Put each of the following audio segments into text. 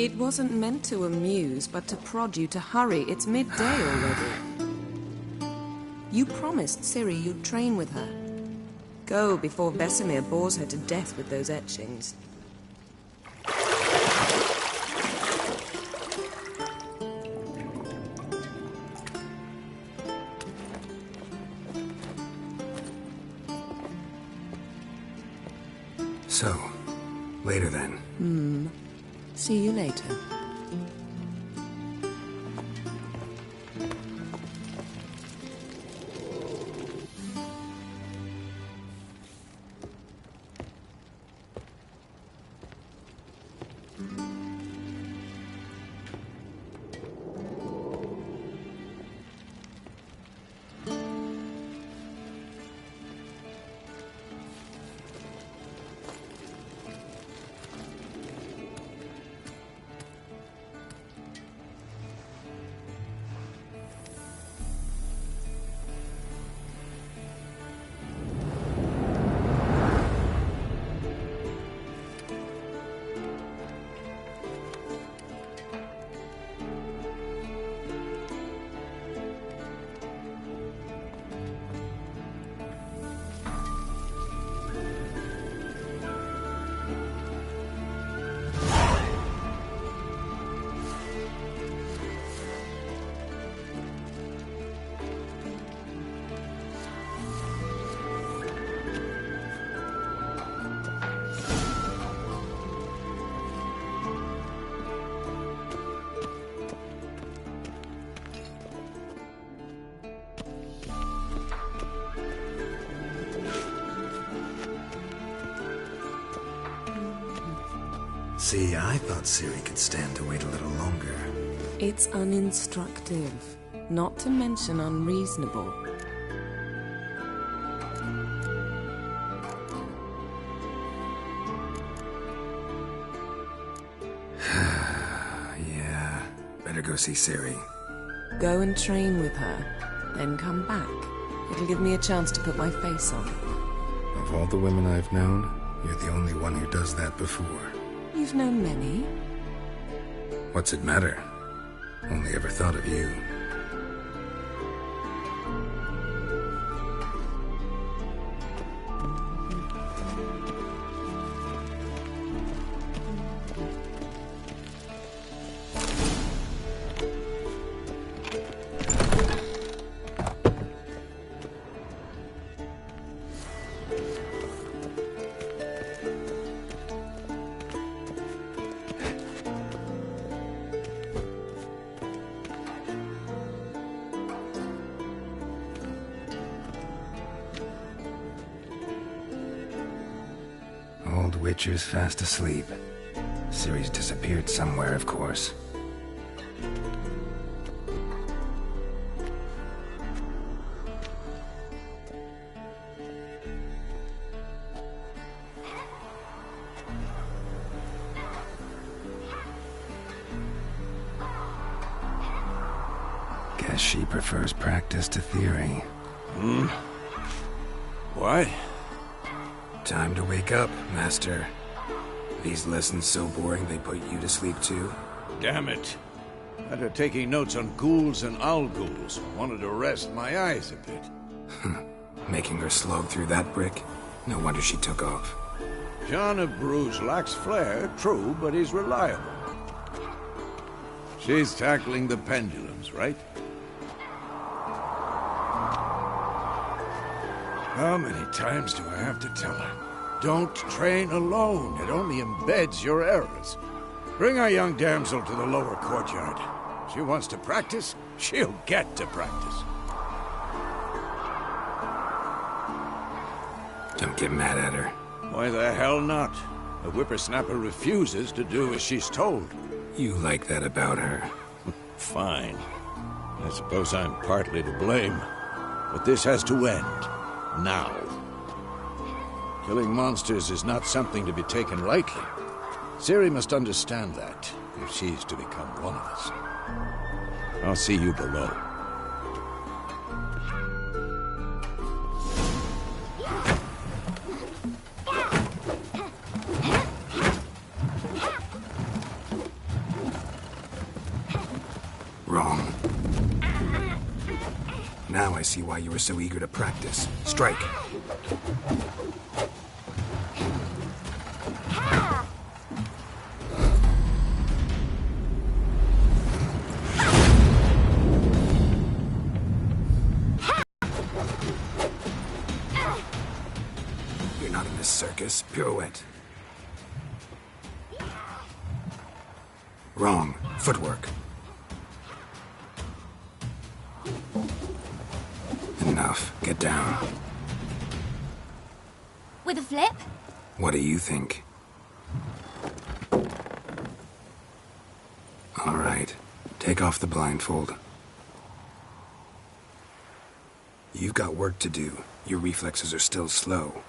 It wasn't meant to amuse, but to prod you to hurry. It's midday already. You promised Ciri you'd train with her. Go before Vesemir bores her to death with those etchings. So, later then. See you later. See, I thought Ciri could stand to wait a little longer. It's uninstructive, not to mention unreasonable. Yeah, better go see Ciri. Go and train with her, then come back. It'll give me a chance to put my face on. Of all the women I've known, you're the only one who does that before. You've known many. What's it matter? Only ever thought of you. Old Witcher's fast asleep. Ciri's disappeared somewhere, of course. Guess she prefers practice to theory. Why? Time to wake up, Master. These lessons so boring they put you to sleep too? Damn it. Had her taking notes on ghouls and owl ghouls. Wanted to rest my eyes a bit. Making her slog through that brick? No wonder she took off. John of Bruges lacks flair, true, but he's reliable. She's tackling the pendulums, right? How many times do I have to tell her? Don't train alone. It only embeds your errors. Bring our young damsel to the lower courtyard. She wants to practice, she'll get to practice. Don't get mad at her. Why the hell not? The whippersnapper refuses to do as she's told. You like that about her. Fine. I suppose I'm partly to blame. But this has to end. Now. Killing monsters is not something to be taken lightly. Ciri must understand that, if she's to become one of us. I'll see you below. Now I see why you were so eager to practice. Strike. You're not in this circus. Pirouette. Wrong. Footwork. Enough. Get down. With a flip? What do you think? All right. Take off the blindfold. You've got work to do. Your reflexes are still slow.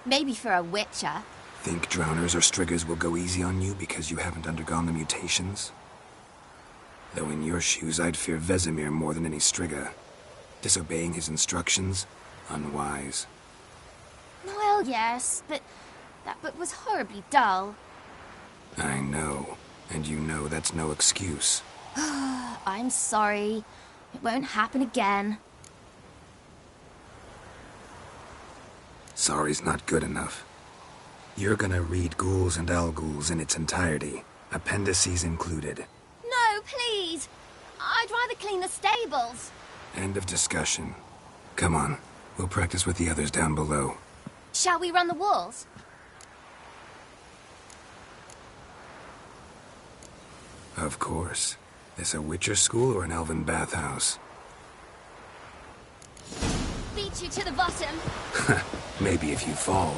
Maybe for a witcher. Think drowners or striggers will go easy on you because you haven't undergone the mutations? Though in your shoes, I'd fear Vesemir more than any strigger. Disobeying his instructions? Unwise. Well, yes, but that book was horribly dull. I know. And you know that's no excuse. I'm sorry. It won't happen again. Sorry's not good enough. You're gonna read Ghouls and Al-Ghouls in its entirety, appendices included. No, please! I'd rather clean the stables. End of discussion. Come on, we'll practice with the others down below. Shall we run the walls? Of course. This a Witcher school or an elven bathhouse? Beat you to the bottom. Maybe if you fall.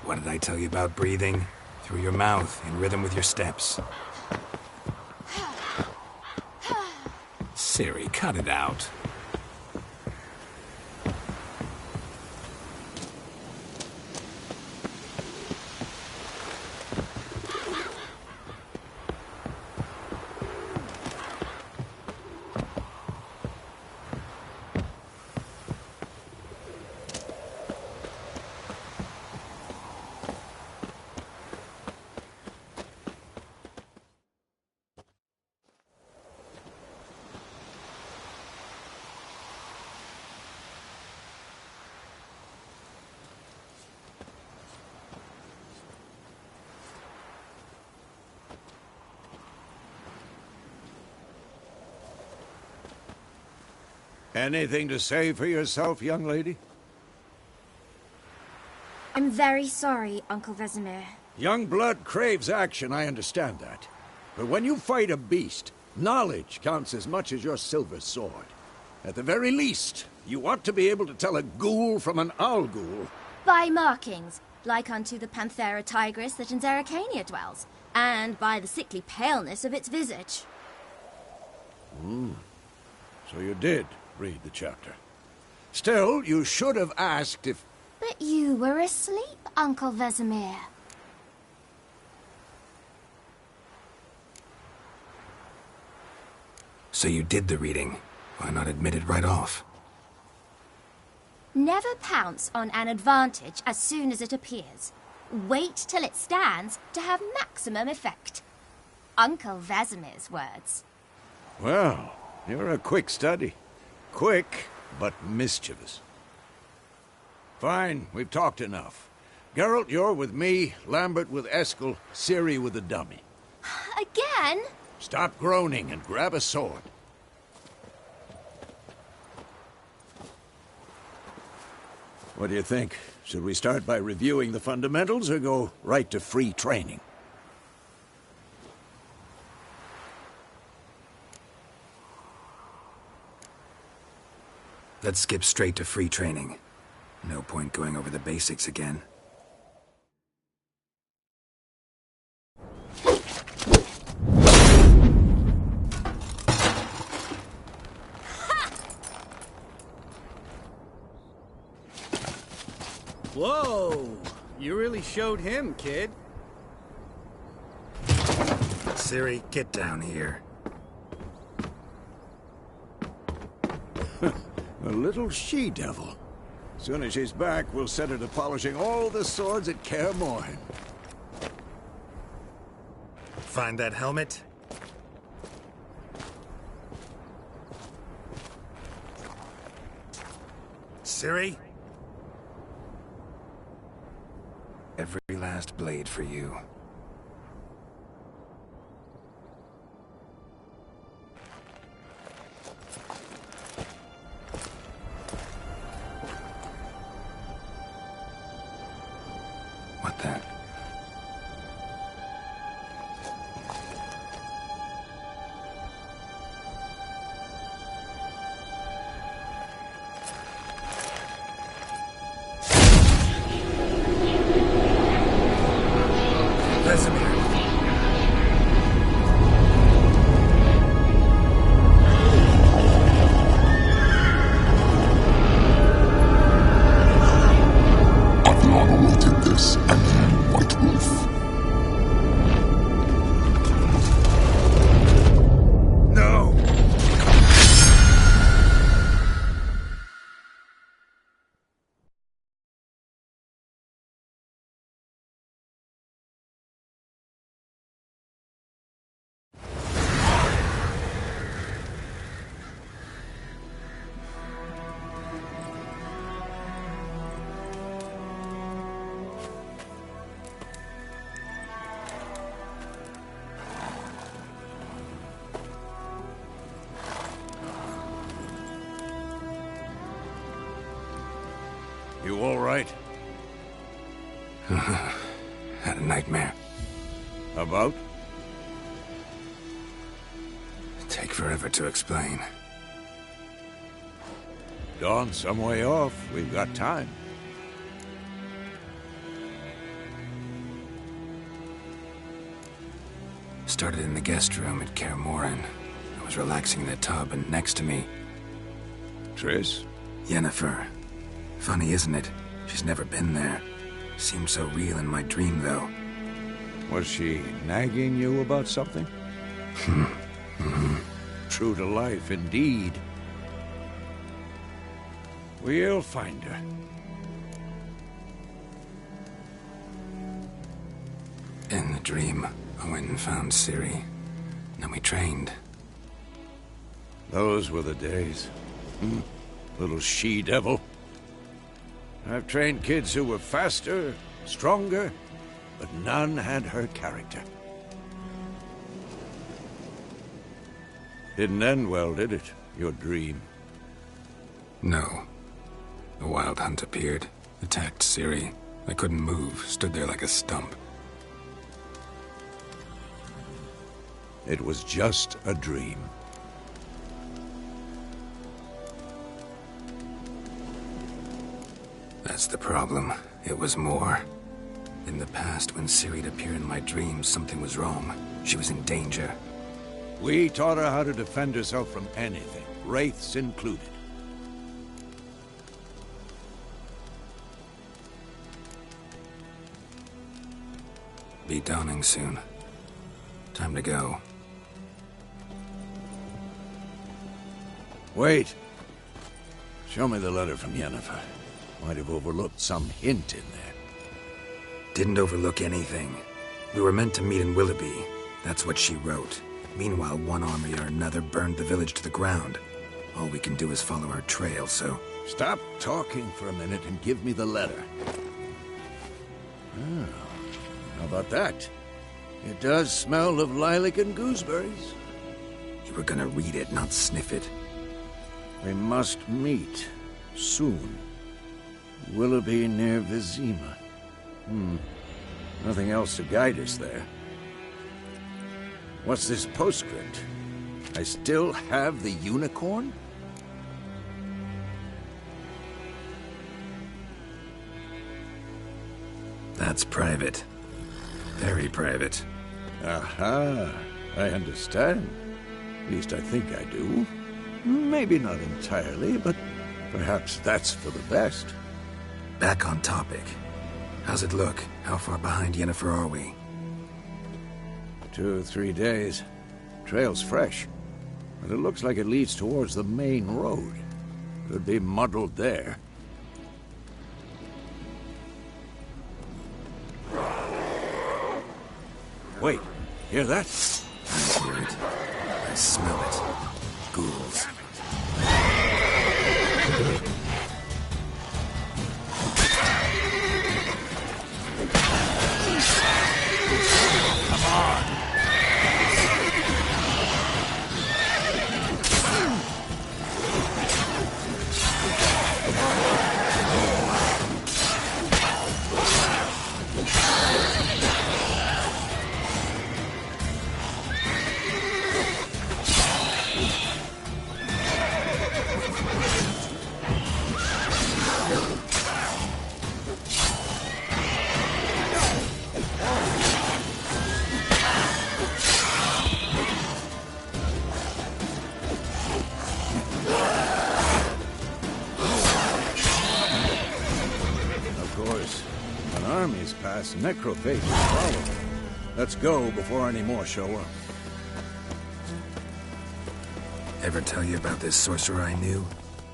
What did I tell you about breathing? Through your mouth, in rhythm with your steps. Siri, cut it out. Anything to say for yourself, young lady? I'm very sorry, Uncle Vesemir. Young blood craves action, I understand that. But when you fight a beast, knowledge counts as much as your silver sword. At the very least, you ought to be able to tell a ghoul from an Al-Ghoul. By markings, like unto the Panthera tigris that in Zerrikania dwells, and by the sickly paleness of its visage. So you did read the chapter. Still, you should have asked if... But you were asleep, Uncle Vesemir. So you did the reading. Why not admit it right off? Never pounce on an advantage as soon as it appears. Wait till it stands to have maximum effect. Uncle Vesemir's words. Well, you're a quick study. Quick, but mischievous. Fine, we've talked enough. Geralt, you're with me, Lambert with Eskel, Ciri with the dummy. Again? Stop groaning and grab a sword. What do you think? Should we start by reviewing the fundamentals or go right to free training? Let's skip straight to free training. No point going over the basics again. Whoa! You really showed him, kid. Ciri, get down here. A little she-devil. Soon as she's back, we'll set her to polishing all the swords at Kaer Morhen. Find that helmet? Ciri? Every last blade for you. What the? Vesemir. Avalon awaited this, and you, White Wolf. No! You all right? Had a nightmare. About? Take forever to explain. Dawn's some way off. We've got time. Started in the guest room at Kaer Morhen. I was relaxing in the tub, and next to me, Triss? Yennefer. Funny, isn't it? She's never been there. Seemed so real in my dream, though. Was she nagging you about something? True to life, indeed. We'll find her. In the dream, I went and found Ciri. Then we trained. Those were the days. Little she-devil. I've trained kids who were faster, stronger, but none had her character. Didn't end well, did it? Your dream? No. The Wild Hunt appeared, attacked Ciri. I couldn't move, stood there like a stump. It was just a dream. That's the problem. It was more. In the past, when Ciri'd appear in my dreams, something was wrong. She was in danger. We taught her how to defend herself from anything, wraiths included. Be dawning soon. Time to go. Wait. Show me the letter from Yennefer. Might have overlooked some hint in there. Didn't overlook anything. We were meant to meet in Willoughby. That's what she wrote. Meanwhile, one army or another burned the village to the ground. All we can do is follow her trail, so... Stop talking for a minute and give me the letter. Oh, how about that? It does smell of lilac and gooseberries. You were gonna read it, not sniff it. We must meet. Soon. Willoughby near Vizima. Nothing else to guide us there. What's this postscript? I still have the unicorn? That's private. Very private. Aha, I understand. At least I think I do. Maybe not entirely, but perhaps that's for the best. Back on topic. How's it look? How far behind Yennefer are we? 2 or 3 days. Trail's fresh, but it looks like it leads towards the main road. Could be muddled there. Wait, hear that? I hear it. I smell it. Ghouls. Necrophages follow. Let's go before any more show up. Ever tell you about this sorcerer I knew?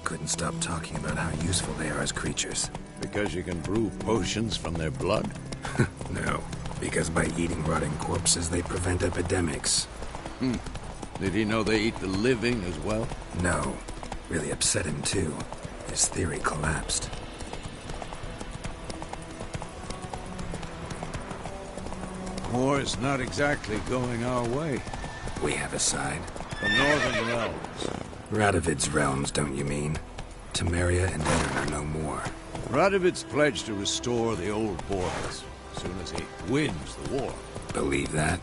Couldn't stop talking about how useful they are as creatures. Because you can brew potions from their blood? No, because by eating rotting corpses, they prevent epidemics. Did he know they eat the living as well? No. Really upset him, too. His theory collapsed. War's not exactly going our way. We have a side. The Northern Realms. Radovid's realms, don't you mean? Temeria and Edirn are no more. Radovid's pledged to restore the old borders as soon as he wins the war. Believe that?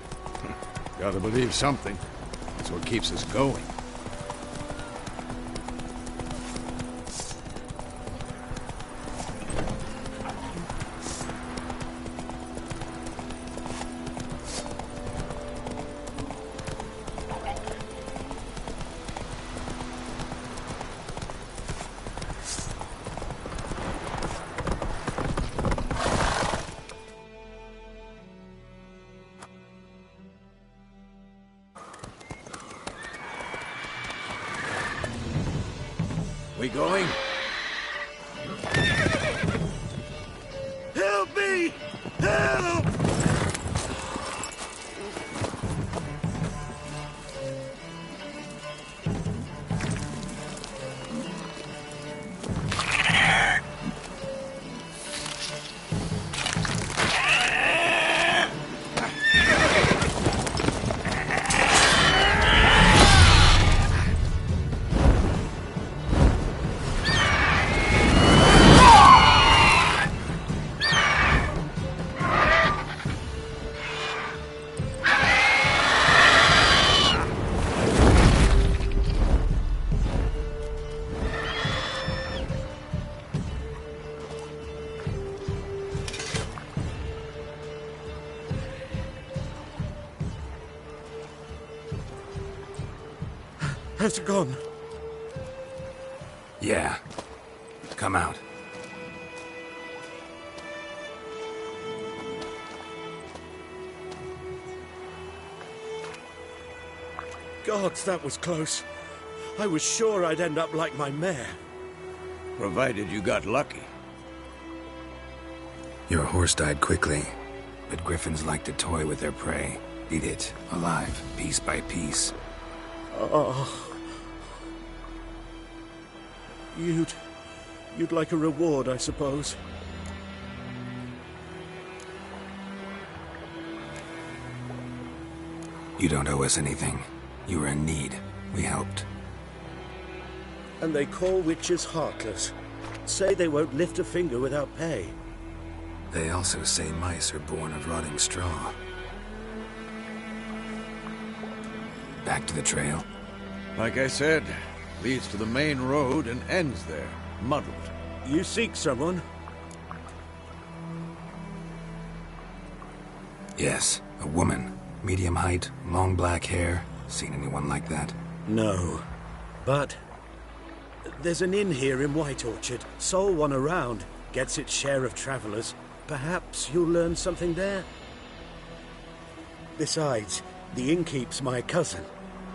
Gotta believe something. That's what keeps us going. We going? Help me! Help! Has it gone? Yeah. Come out. Gods, that was close. I was sure I'd end up like my mare. Provided you got lucky. Your horse died quickly, but griffins like to toy with their prey. Eat it, alive, piece by piece. Oh. You'd like a reward, I suppose. You don't owe us anything. You were in need. We helped. And they call witches heartless. Say they won't lift a finger without pay. They also say mice are born of rotting straw. Back to the trail? Like I said, leads to the main road and ends there, muddled. You seek someone? Yes, a woman. Medium height, long black hair. Seen anyone like that? No. But there's an inn here in White Orchard. Sole one around. Gets its share of travelers. Perhaps you'll learn something there? Besides, The innkeep's my cousin.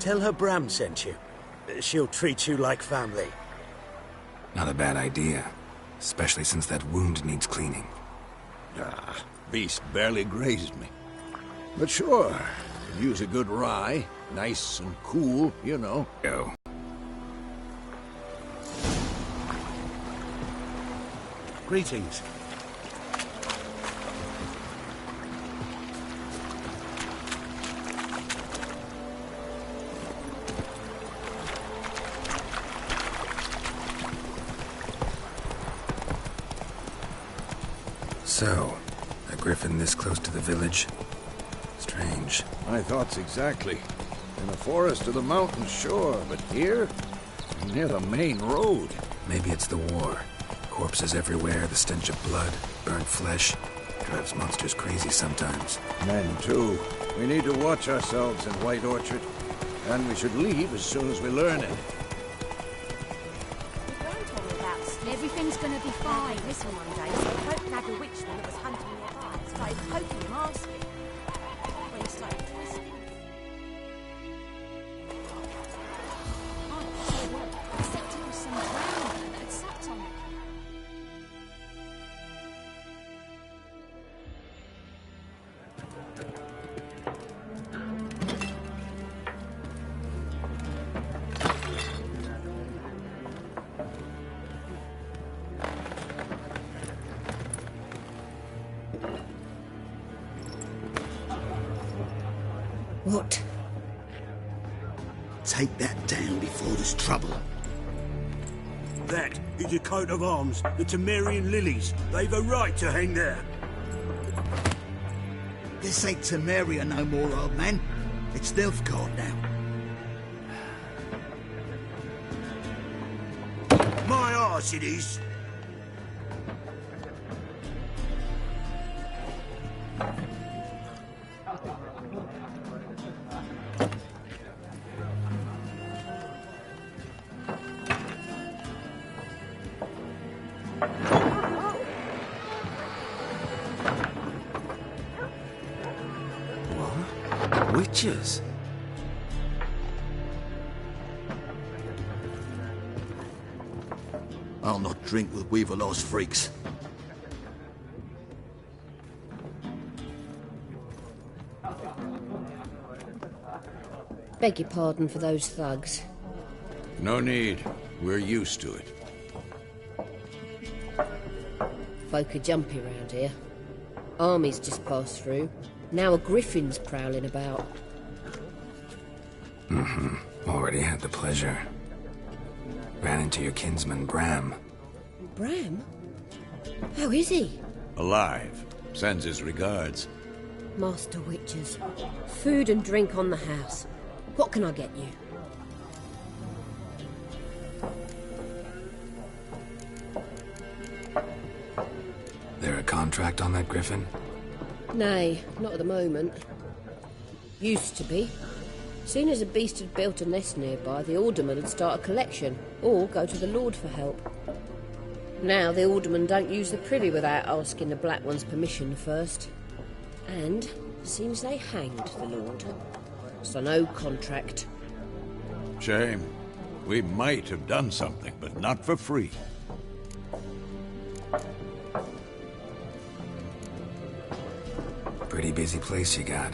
Tell her Bram sent you. She'll treat you like family. Not a bad idea. Especially since that wound needs cleaning. Ah, beast barely grazed me. But sure, could use a good rye. Nice and cool, you know. Go. Greetings. So, a griffin this close to the village? Strange. My thoughts exactly. In the forest or the mountains, sure, but here? Near the main road. Maybe it's the war. Corpses everywhere, the stench of blood, burnt flesh. Drives monsters crazy sometimes. Men, too. We need to watch ourselves in White Orchard. And we should leave as soon as we learn it. Everything's gonna be fine. Listen one day, so I hope had a witchman that was hunting nearby. Started poking him, asking. When he started twisting. Oh, so what? Except it was some brown that had sat on it. What? Take that down before there's trouble. That is a coat of arms, the Temerian lilies. They've a right to hang there. This ain't Temeria no more, old man. It's Nilfgaard now. My arse it is. Witches? I'll not drink with Weaverlaw's freaks. Beg your pardon for those thugs. No need. We're used to it. Folk are jumpy round here. Armies just passed through. Now a griffin's prowling about. Already had the pleasure. Ran into your kinsman, Bram. Bram? How is he? Alive. Sends his regards. Master Witches. Food and drink on the house. What can I get you? There a contract on that griffin? Nay, not at the moment. Used to be. Soon as a beast had built a nest nearby, the alderman would start a collection, or go to the Lord for help. Now the alderman don't use the privy without asking the Black One's permission first. And seems they hanged the Lord. So no contract. Shame. We might have done something, but not for free. Pretty busy place you got.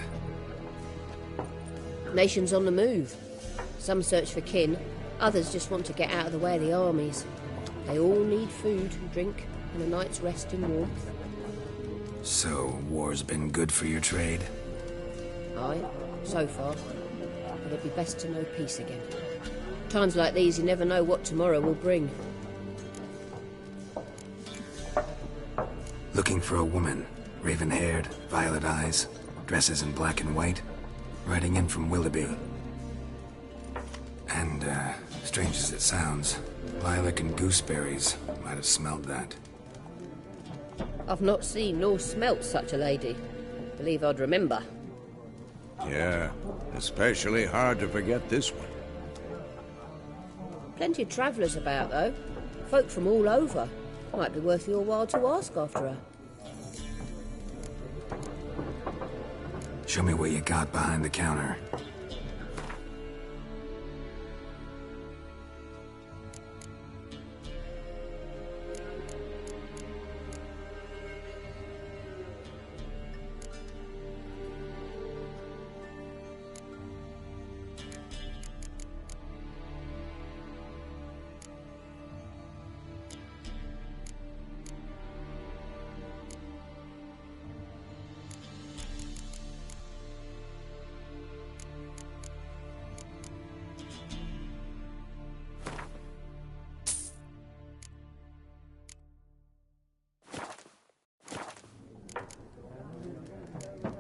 Nations on the move. Some search for kin, others just want to get out of the way of the armies. They all need food and drink and a night's rest and warmth. So, war's been good for your trade? Aye, so far. But it'd be best to know peace again. Times like these, you never know what tomorrow will bring. Looking for a woman. Raven-haired, violet eyes, dresses in black and white. Riding in from Willoughby. And, strange as it sounds, lilac and gooseberries might have smelled that. I've not seen nor smelt such a lady. Believe I'd remember. Yeah, especially hard to forget this one. Plenty of travellers about, though. Folk from all over. Might be worth your while to ask after her. Show me what you got behind the counter.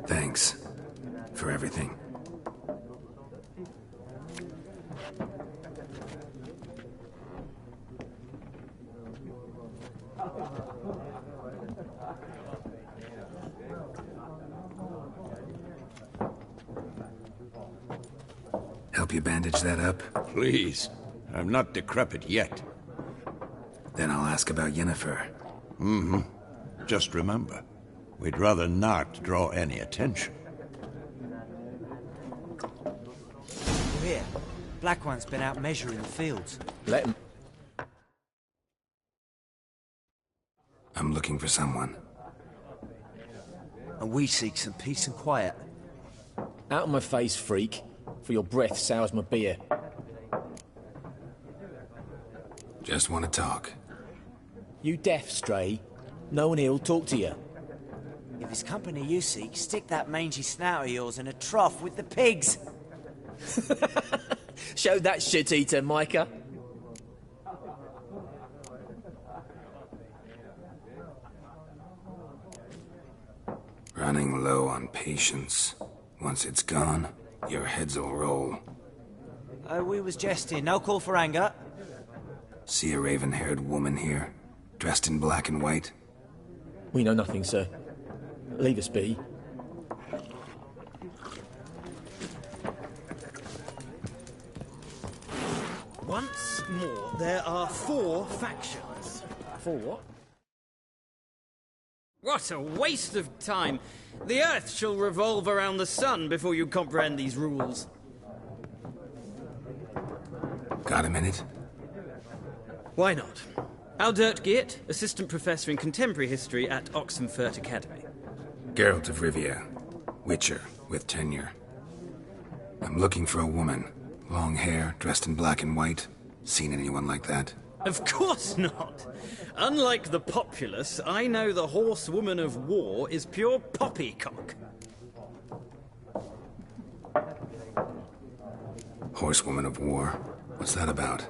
Thanks for everything. Help you bandage that up? Please. I'm not decrepit yet. Then I'll ask about Yennefer. Mm-hmm. Just remember, we'd rather not draw any attention. Here, Black One's been out measuring the fields. Let him. I'm looking for someone. And we seek some peace and quiet. Out of my face, freak. For your breath sours my beer. Just want to talk. You deaf, Stray? No one here'll talk to you. If it's company you seek, stick that mangy snout of yours in a trough with the pigs. Show that shit-eater, Micah. Running low on patience. Once it's gone, your heads will roll. We was jesting, no call for anger. See a raven-haired woman here, dressed in black and white? We know nothing, sir. Leave us be. Once more, there are 4 factions. 4 what? What a waste of time! The Earth shall revolve around the sun before you comprehend these rules. Got a minute? Why not? Aldert Geert, Assistant Professor in Contemporary History at Oxenfurt Academy. Geralt of Rivia, Witcher with tenure. I'm looking for a woman. Long hair, dressed in black and white. Seen anyone like that? Of course not! Unlike the populace, I know the horsewoman of war is pure poppycock. Horsewoman of war? What's that about?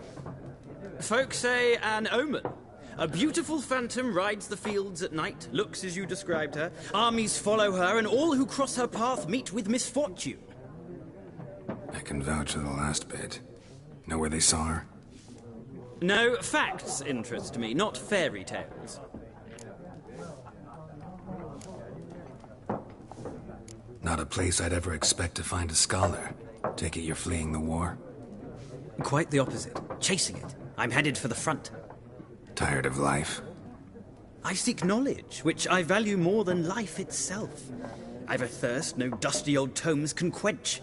Folk say an omen. A beautiful phantom rides the fields at night, looks as you described her. Armies follow her, and all who cross her path meet with misfortune. I can vouch for the last bit. Know where they saw her? No, facts interest me, not fairy tales. Not a place I'd ever expect to find a scholar. Take it you're fleeing the war? Quite the opposite. Chasing it. I'm headed for the front. Tired of life? I seek knowledge, which I value more than life itself. I've a thirst no dusty old tomes can quench.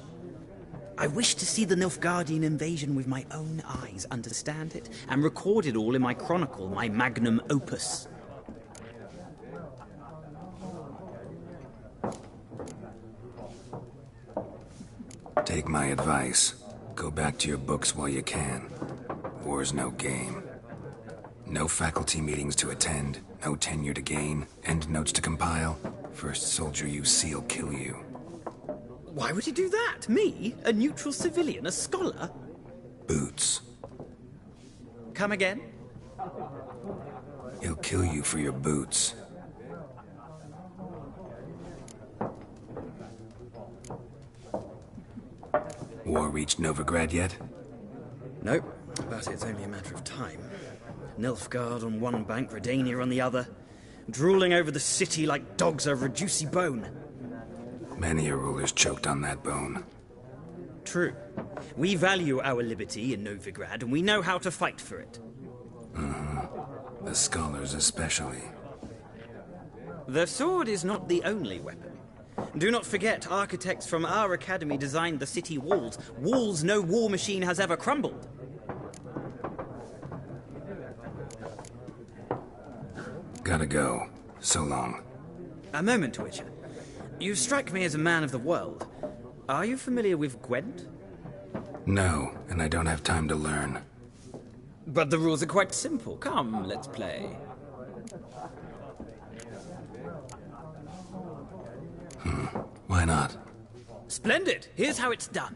I wish to see the Nilfgaardian invasion with my own eyes, understand it, and record it all in my chronicle, my magnum opus. Take my advice. Go back to your books while you can. War's no game. No faculty meetings to attend, no tenure to gain, end notes to compile. First soldier you see'll kill you. Why would he do that? Me? A neutral civilian? A scholar? Boots. Come again? He'll kill you for your boots. War reached Novigrad yet? Nope, but it's only a matter of time. Nilfgaard on one bank, Redania on the other, drooling over the city like dogs over a juicy bone. Many a ruler's choked on that bone. True. We value our liberty in Novigrad, and we know how to fight for it. The scholars especially. The sword is not the only weapon. Do not forget, architects from our academy designed the city walls. Walls no war machine has ever crumbled. Gotta go. So long. A moment, Witcher. You strike me as a man of the world. Are you familiar with Gwent? No, and I don't have time to learn. But the rules are quite simple. Come, let's play. Why not? Splendid! Here's how it's done.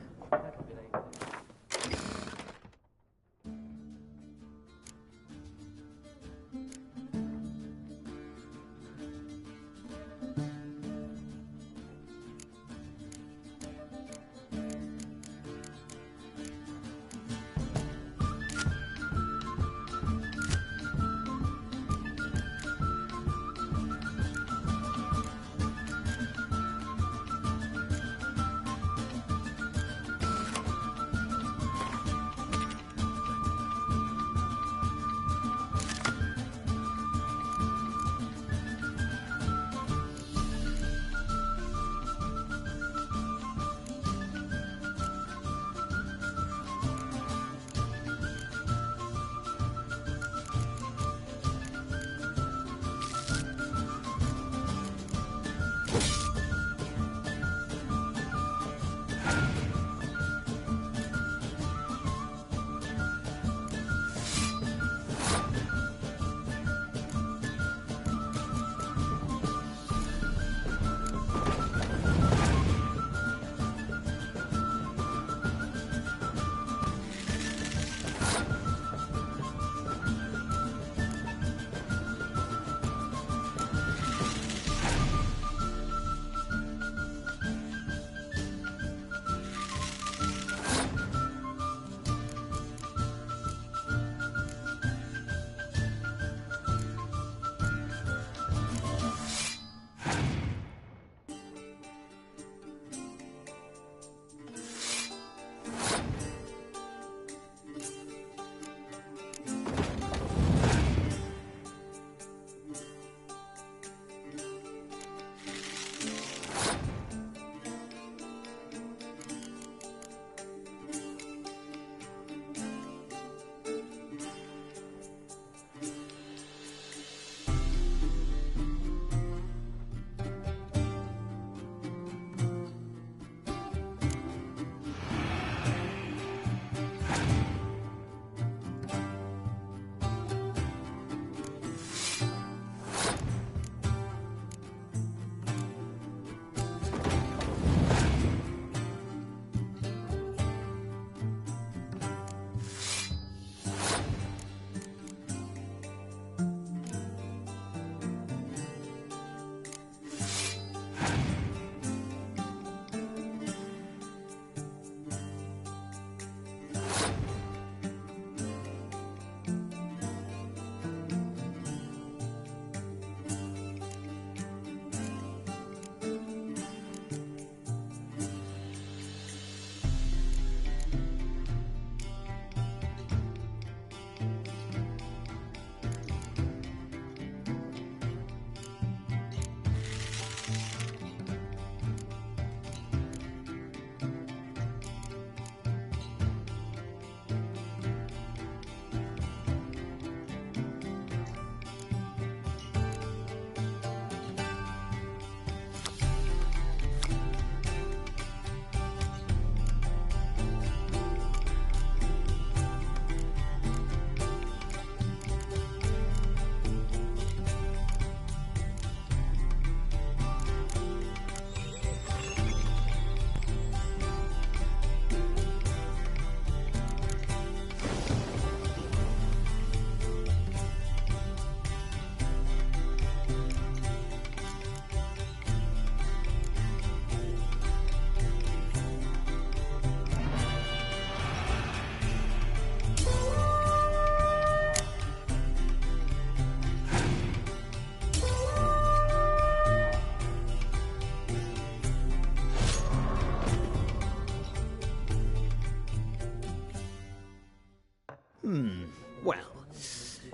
Well,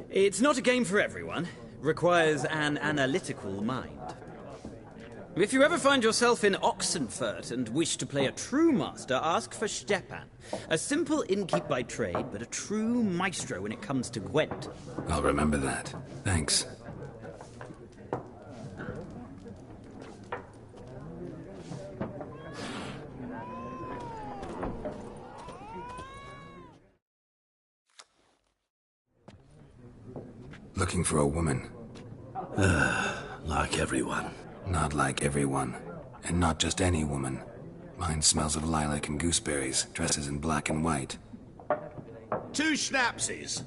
it's not a game for everyone. Requires an analytical mind. If you ever find yourself in Oxenfurt and wish to play a true master, ask for Stepan. A simple innkeep by trade, but a true maestro when it comes to Gwent. I'll remember that. Thanks. Looking for a woman. Like everyone. Not like everyone. And not just any woman. Mine smells of lilac and gooseberries, dresses in black and white. 2 schnapsies.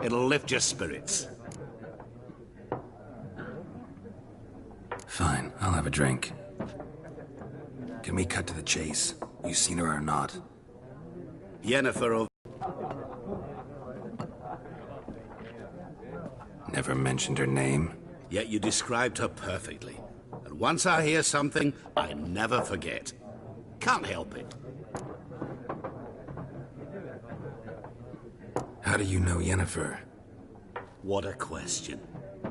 It'll lift your spirits. Fine, I'll have a drink. Can we cut to the chase? You seen her or not? Yennefer of... Never mentioned her name. Yet you described her perfectly. And once I hear something, I never forget. Can't help it. How do you know Yennefer? What a question.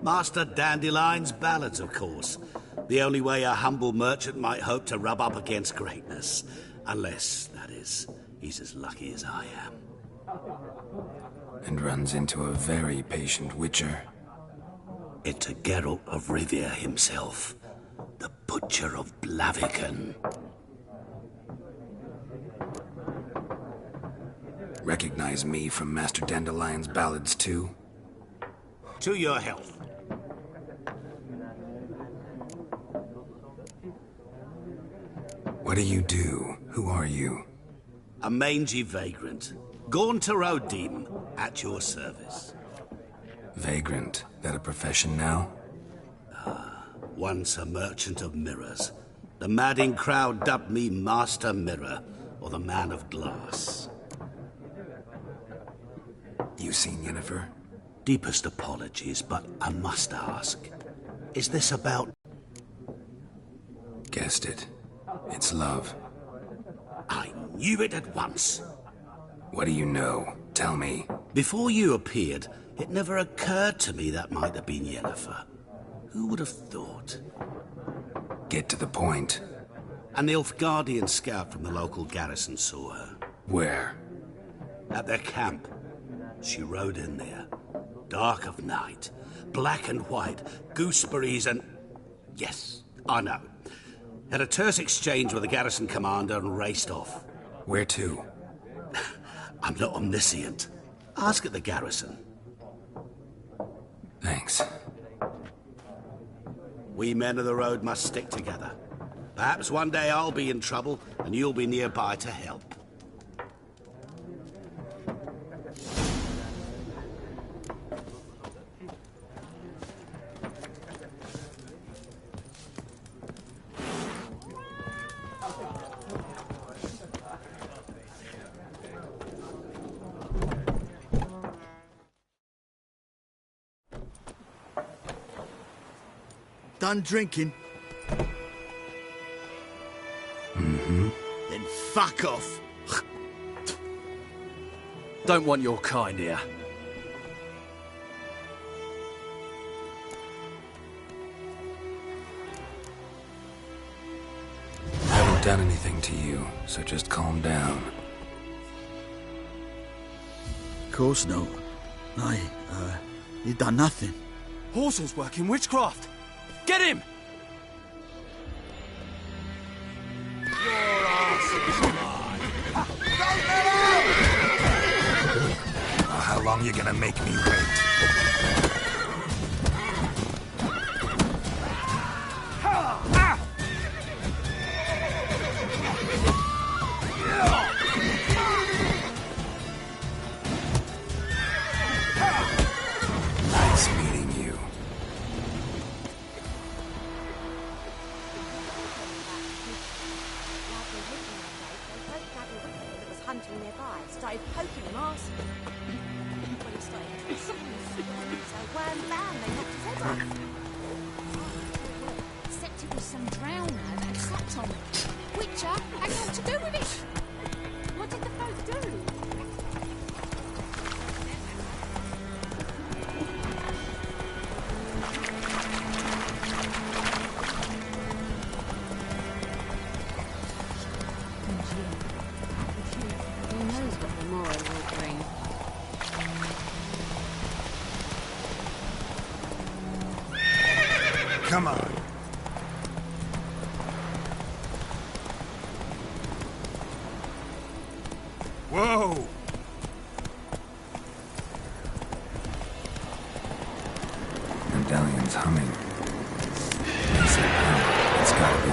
Master Dandelion's ballads, of course. The only way a humble merchant might hope to rub up against greatness. Unless, that is, he's as lucky as I am. And runs into a very patient witcher. It's a Geralt of Rivia himself. The Butcher of Blaviken. Recognize me from Master Dandelion's ballads, too? To your health. What do you do? Who are you? A mangy vagrant. Gaunter O'Deem, at your service. Vagrant. That a profession now? Once a merchant of mirrors. The madding crowd dubbed me Master Mirror, or the Man of Glass. You seen Yennefer? Deepest apologies, but I must ask. Is this about... Guessed it. It's love. I knew it at once. What do you know? Tell me. Before you appeared, it never occurred to me that might have been Yennefer. Who would have thought? Get to the point. An Nilfgaardian scout from the local garrison saw her. Where? At their camp. She rode in there. Dark of night. Black and white. Gooseberries and... Yes, I know. Had a terse exchange with the garrison commander and raced off. Where to? I'm not omniscient. Ask at the garrison. Thanks. We men of the road must stick together. Perhaps one day I'll be in trouble and you'll be nearby to help. Done drinking? Mm-hmm. Then fuck off. Don't want your kind here. I haven't done anything to you, so just calm down. Of course not. You done nothing. Horson's working witchcraft. Get him! How long you gonna make me wait? Nice meeting you. That was hunting nearby started poking him, asking. When he started kissing him, so wham bam, they knocked his head off. Except it was some drowner that slept on it. Witcher had naught to do with it. What did the folk do? Come on. Whoa! Medallion's humming. It's gotta be.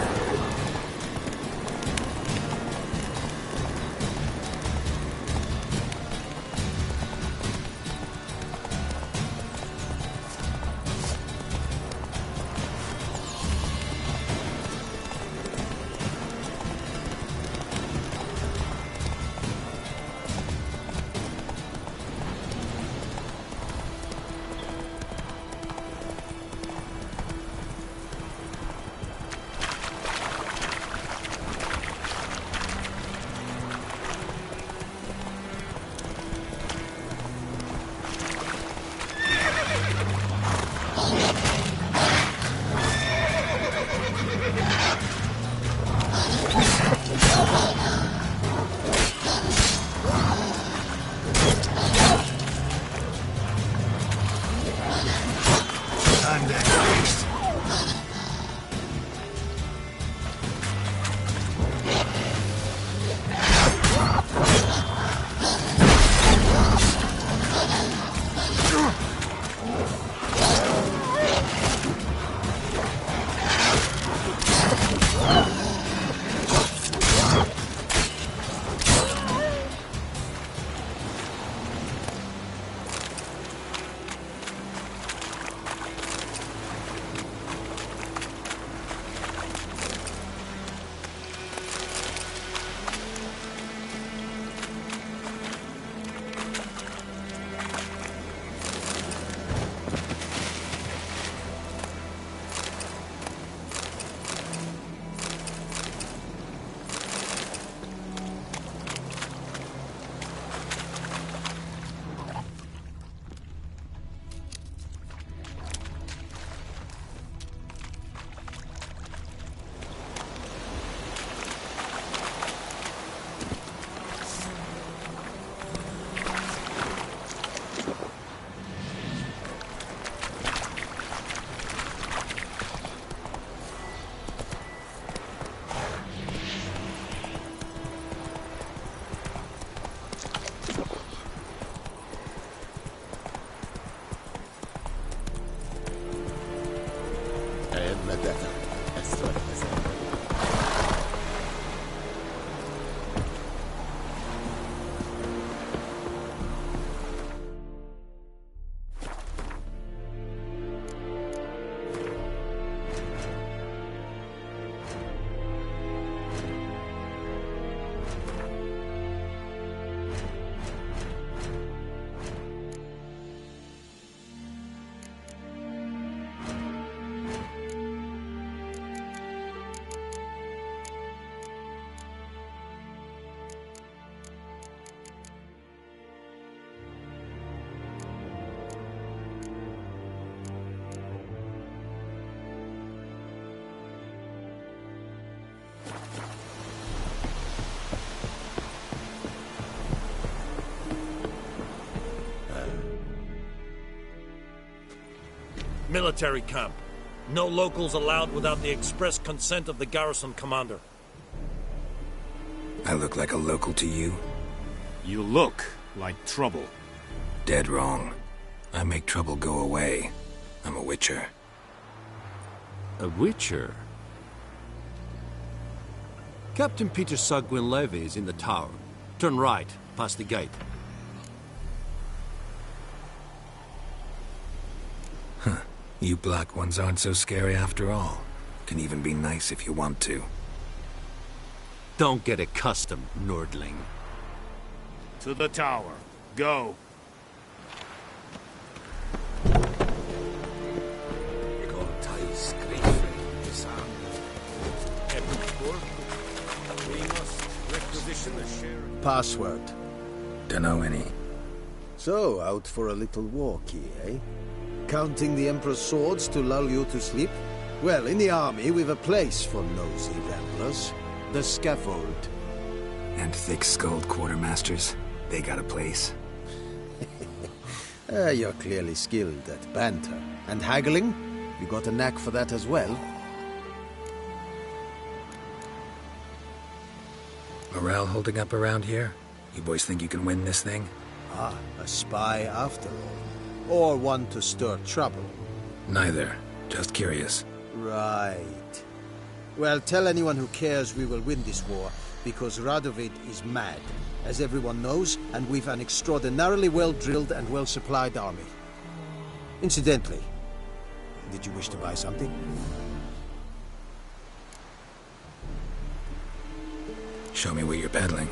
Military camp. No locals allowed without the express consent of the garrison commander. I look like a local to you? You look like trouble. Dead wrong. I make trouble go away. I'm a witcher. A witcher? Captain Peter Sagwin Levy is in the tower. Turn right, past the gate. Huh. You black ones aren't so scary after all. Can even be nice if you want to. Don't get accustomed, Nordling. To the tower. Go. Password. Dunno any. So, out for a little walkie, eh? Counting the Emperor's swords to lull you to sleep? Well, in the army, we've a place for nosy ramblers. The scaffold. And thick-skulled quartermasters? They got a place. You're clearly skilled at banter. And haggling? You got a knack for that as well? Morale holding up around here? You boys think you can win this thing? Ah, a spy after all. Or one to stir trouble. Neither. Just curious. Right. Well, tell anyone who cares we will win this war, because Radovid is mad, as everyone knows, and we've an extraordinarily well-drilled and well-supplied army. Incidentally, did you wish to buy something? Show me where you're peddling.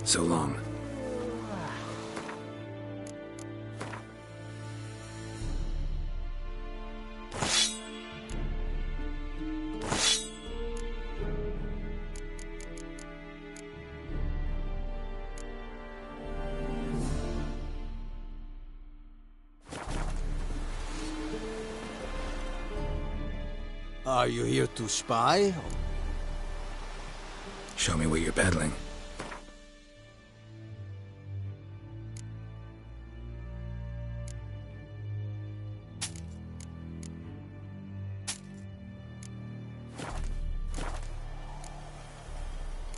So long. Are you here to spy? Show me where you're peddling.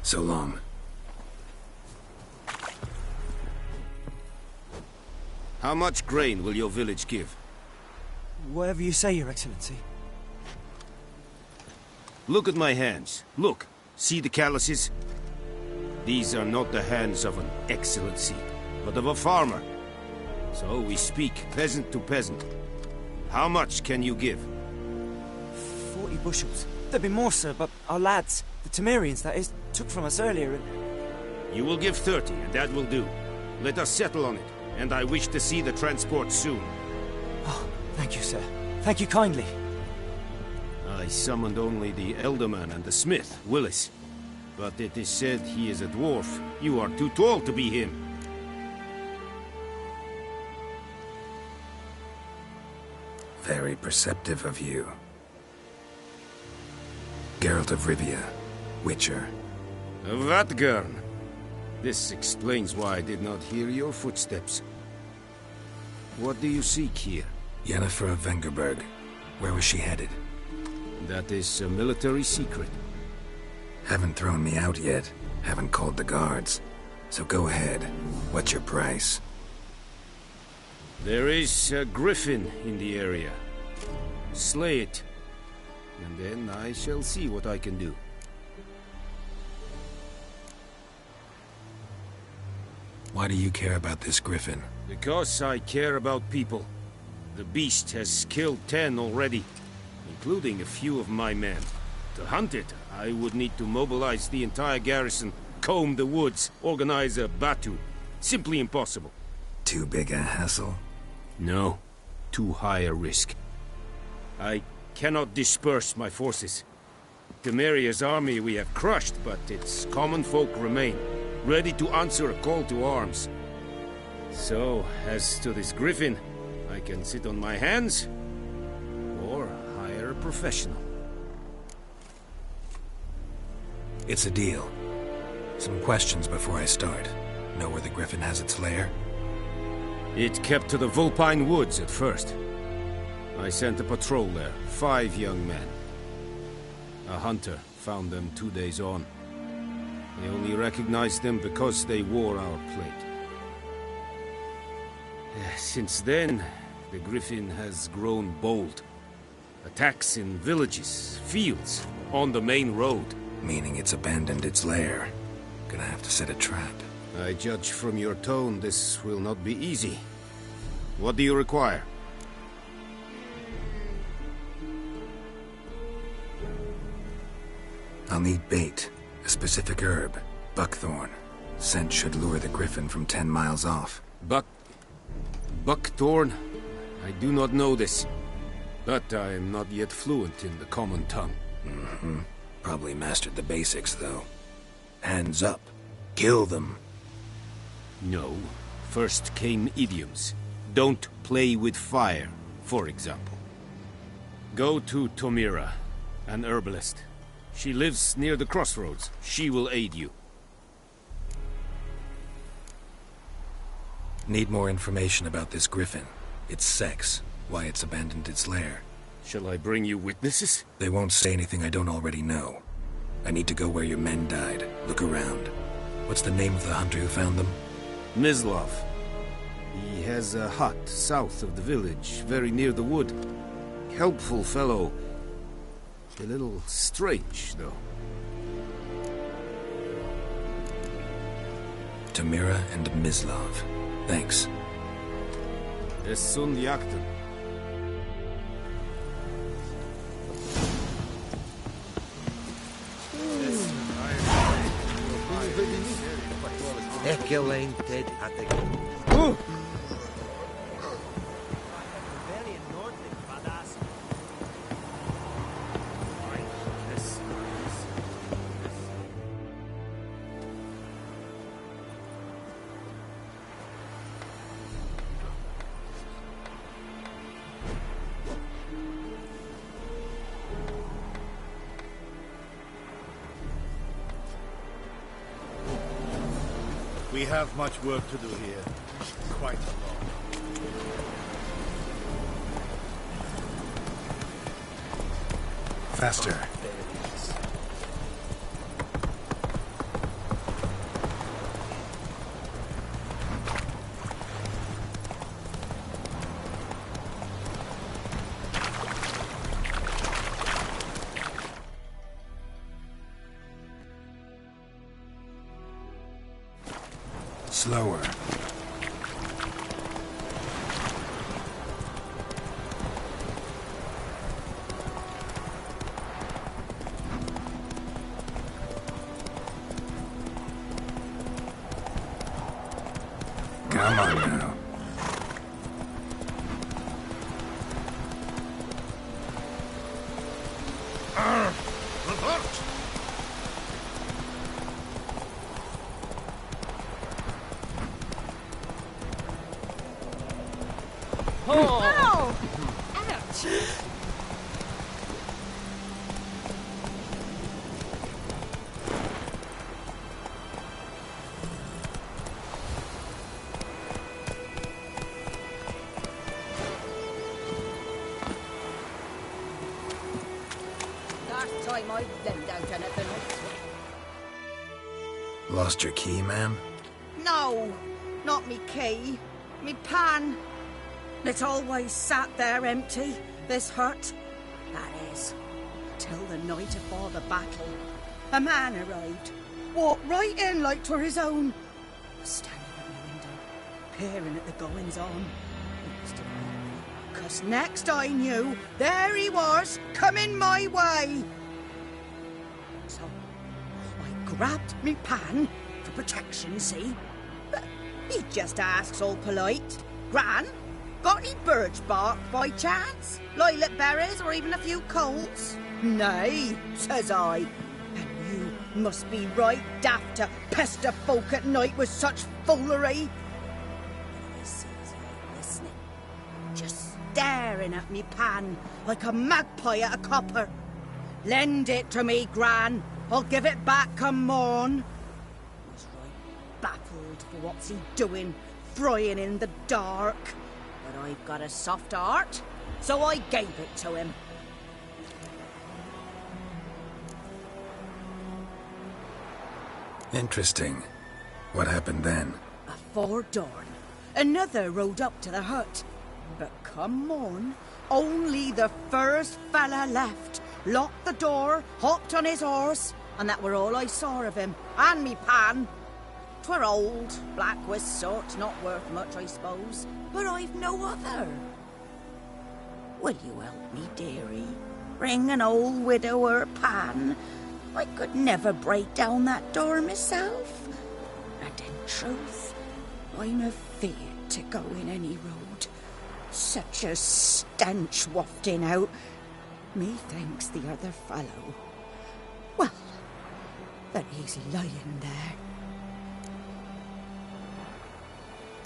So long. How much grain will your village give? Whatever you say, Your Excellency. Look at my hands. Look. See the calluses? These are not the hands of an excellency, but of a farmer. So we speak peasant to peasant. How much can you give? 40 bushels. There'd be more, sir, but our lads, the Temerians, that is, took from us earlier and... You will give 30, and that will do. Let us settle on it, and I wish to see the transport soon. Oh, thank you, sir. Thank you kindly. I summoned only the Elderman and the smith, Willis. But it is said he is a dwarf. You are too tall to be him. Very perceptive of you. Geralt of Rivia, Witcher. Vatgern. This explains why I did not hear your footsteps. What do you seek here? Yennefer of Vengerberg. Where was she headed? That is a military secret. Haven't thrown me out yet. Haven't called the guards. So go ahead. What's your price? There is a griffin in the area. Slay it. And then I shall see what I can do. Why do you care about this griffin? Because I care about people. The beast has killed 10 already, including a few of my men. To hunt it, I would need to mobilize the entire garrison, comb the woods, organize a batu. Simply impossible. Too big a hassle? No. Too high a risk. I cannot disperse my forces. Temeria's army we have crushed, but its common folk remain, ready to answer a call to arms. So, as to this griffin, I can sit on my hands, or hire a professional. It's a deal. Some questions before I start. Know where the griffin has its lair? It kept to the Vulpine Woods at first. I sent a patrol there, 5 young men. A hunter found them 2 days on. I only recognized them because they wore our plate. Since then, the griffin has grown bold. Attacks in villages, fields, on the main road. Meaning it's abandoned its lair. Gonna have to set a trap. I judge from your tone this will not be easy. What do you require? I'll need bait, a specific herb, buckthorn. Scent should lure the griffin from 10 miles off. Buckthorn? I do not know this, but I am not yet fluent in the common tongue. Mm-hmm. Probably mastered the basics, though. Hands up. Kill them. No. First came idioms. Don't play with fire, for example. Go to Tomira, an herbalist. She lives near the crossroads. She will aid you. Need more information about this griffin. Its sex, why it's abandoned its lair. Shall I bring you witnesses? They won't say anything I don't already know. I need to go where your men died. Look around. What's the name of the hunter who found them? Mislav. He has a hut south of the village, very near the wood. Helpful fellow. A little strange, though. Tomira and Mislav. Thanks. Es sunt jakten. Excelente. We have much work to do here. Quite a lot. Faster. Slower. Come on now. Oh! Ouch! Last time I lent out anything. Lost your key, ma'am? No, not me key. Me pan. It always sat there empty, this hut. That is, till the night afore the battle. A man arrived, walked right in like 'twere his own. Was standing at my window, peering at the goings-on. He must have known me, 'cause next I knew, there he was, coming my way. So, I grabbed me pan, for protection, see? But he just asks all polite, Gran? Got any birch bark by chance? Lilac berries or even a few coals? Nay, says I. And you must be right daft to pester folk at night with such foolery. He sees you listening, just staring at me pan like a magpie at a copper. Lend it to me, Gran. I'll give it back come morn. Was right baffled old for what's he doing, frying in the dark. But I've got a soft heart, so I gave it to him. Interesting. What happened then? Afore dawn, another rode up to the hut. But come on, only the first fella left. Locked the door, hopped on his horse, and that were all I saw of him, and me pan. 'Twere old, black with soot, not worth much, I suppose, but I've no other. Will you help me, dearie? Bring an old widower pan. I could never break down that door myself. And in truth, I'm afeard to go in any road. Such a stench wafting out. Methinks the other fellow, well, that he's lying there.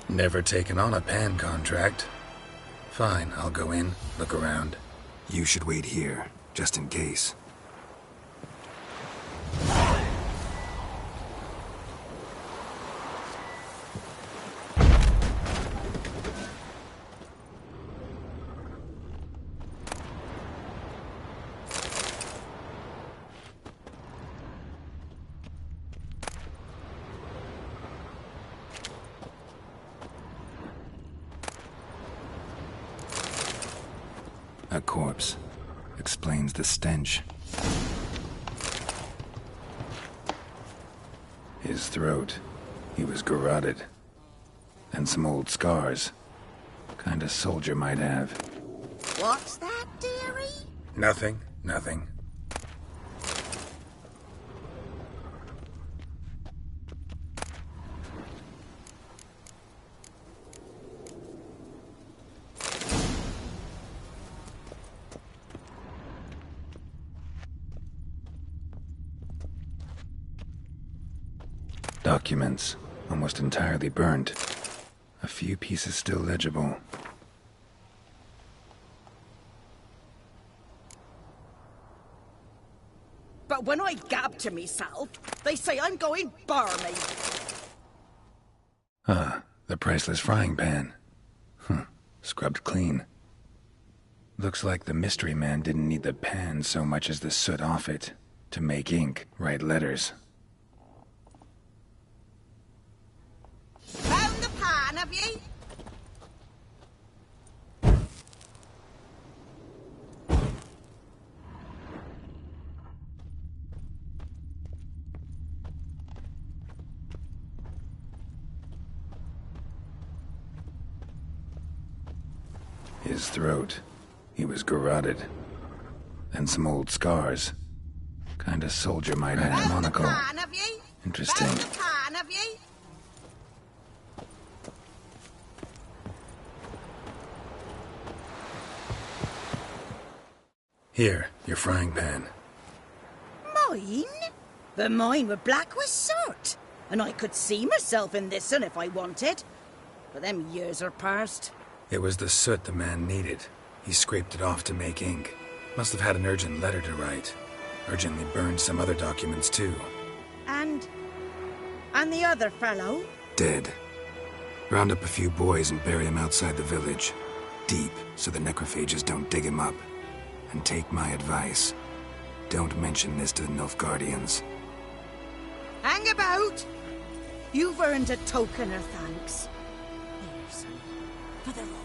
Never taken on a pan contract. Fine, I'll go in, look around. You should wait here, just in case. A corpse. Explains the stench. His throat. He was garroted. And some old scars. Kind of soldier might have. What's that, dearie? Nothing. Nothing. Documents, almost entirely burnt. A few pieces still legible. But when I gab to myself, they say I'm going barmy. Ah, the priceless frying pan. Scrubbed clean. Looks like the mystery man didn't need the pan so much as the soot off it. To make ink, write letters. Found the pan, have ye? His throat. He was garroted. And some old scars. Kind of soldier might have a monocle. Pan, have ye? Interesting. Found the pan, have ye? Here, your frying pan. Mine? But mine were black with soot. And I could see myself in this one if I wanted. But them years are past. It was the soot the man needed. He scraped it off to make ink. Must have had an urgent letter to write. Urgently burned some other documents too. And the other fellow? Dead. Round up a few boys and bury him outside the village. Deep, so the necrophages don't dig him up. And take my advice. Don't mention this to the Nilfgaardians. Hang about! You've earned a token of thanks. Here, son, for the road.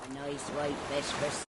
A nice white vest for